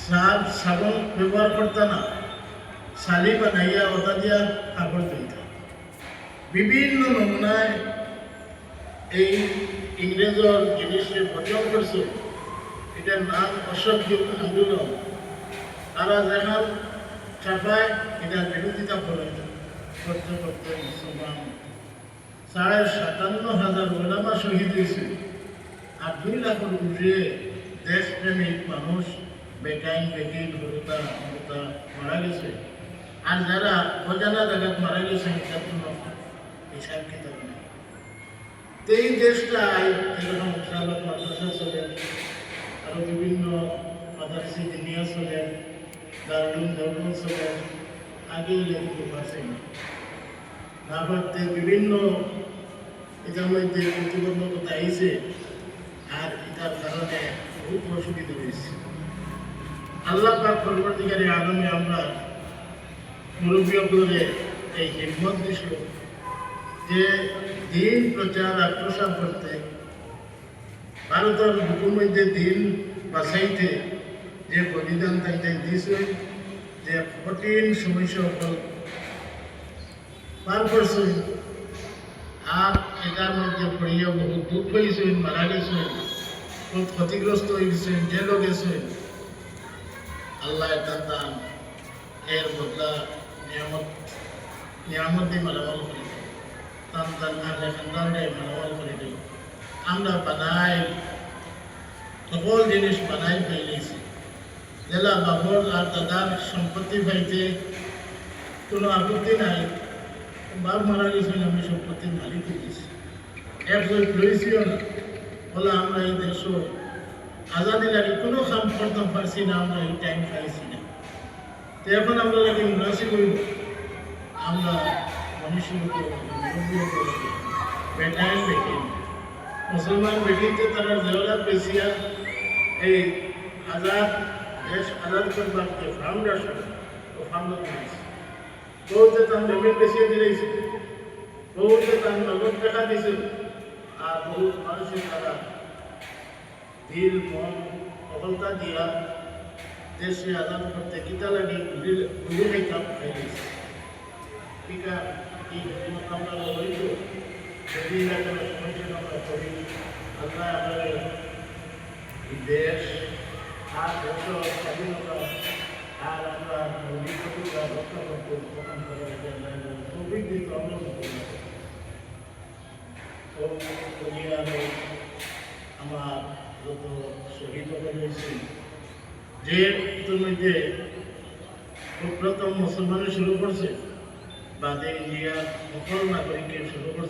Surf সাবন ব্যবহার করতে না, শালি বানাইয়া ওটা দিয়া কাপড় ধুইত। বিভিন্ন নমুনায় এই ইংরেজর জিনিসকে বর্জন করছে। এটার নাম অসহ্য আন্দোলন। তারা যেখান ছাপায় এটার বিরোধিতা করতে করতে মুসলমান 57,500 ওলামা শহীদ হয়েছে। আর 2 লাখের উপরে দেশপ্রেমিক মানুষ বেকাইন বেকিন হরতা হরতা মারা গেছে। আর যারা অজানা জায়গায় মারা গেছে এটার জন্য হিসাব কিতাব নেই। এই দেশটায় যেরকম মুসালক মাদ্রাসা চলে, আরও বিভিন্ন মাদারিসি দিনিয়া চলে, দারুল ধর্ম চলে, আগেই লেগে পারছেন না পারতে বিভিন্ন এটার মধ্যে প্রতিবন্ধকতা আইছে। আর এটার কারণে বহুত অসুবিধা হয়েছে। আল্লাহ পাক পরবর্তীকালে আলমে আমরা মুরব্বীগুলোরে এই হিম্মত দিছিল যে দিন প্রচার আর প্রসার করতে, ভারতের বুকুর মধ্যে দিন বাঁচাইতে যে বলিদান তাইতে দিয়েছে, যে কঠিন সমস্যা পার করছে। আর এটার মধ্যে পড়িয়া বহুত দুঃখ হয়েছে, মারা গেছে, বহুত ক্ষতিগ্রস্ত হয়ে গেছে, জেলও গেছে। আল্লাহ তার দান এর বদলা নিয়ামত দিয়ে মালামাল করে দেয়, সন্তান আগে সন্তানরে মালামাল করে দেয়। আমরা বানাই সকল জিনিস বানাই ফেলেছি। জেলা বাবর আর দাদার সম্পত্তি পাইতে কোনো আপত্তি নাই। বাপ মারা গেছেন, আমি সম্পত্তির মালিক হয়েছি, এক লইছিও না। বলে আমরা এই দেশ আজাদি লাগে কোনো কাম করতে পারছি না, আমরা এই টাইম পাইছি না। তো এখন আমরা লাগে ইংরাজি করব, আমরা মানুষের বেটাই বেটি মুসলমান বেটিতে তারা জেওয়ালাত বেশিয়া এই আজাদ দেশ আজাদ করবার যে ফাউন্ডেশন ও ফাউন্ডেশন বহুতে তার জমিন বেশিয়ে দিয়েছে, বহুতে তার নগদ টাকা দিয়েছে। আর বহু মানুষের তারা দিল মন সফলতা দিয়া দেশে আজাদ করতে কিতা লাগে গুলি কাপ খাই দিয়েছে। ঠিক আছে, এই আমরা হইত যদি এলাকার সমস্যা আমরা করি, আল্লাহ আমাদের দেশ আর দেশ স্বাধীনতা আর আমরা রক্ষা করতে গ্রহণ করার জন্য অভিজ্ঞিত আমার যত শহীদ হয়েছে, যে ইতিমধ্যে প্রথম মুসলমানের শুরু করছে, বাদে ইন্ডিয়ার সকল নাগরিকের শুরু করছে।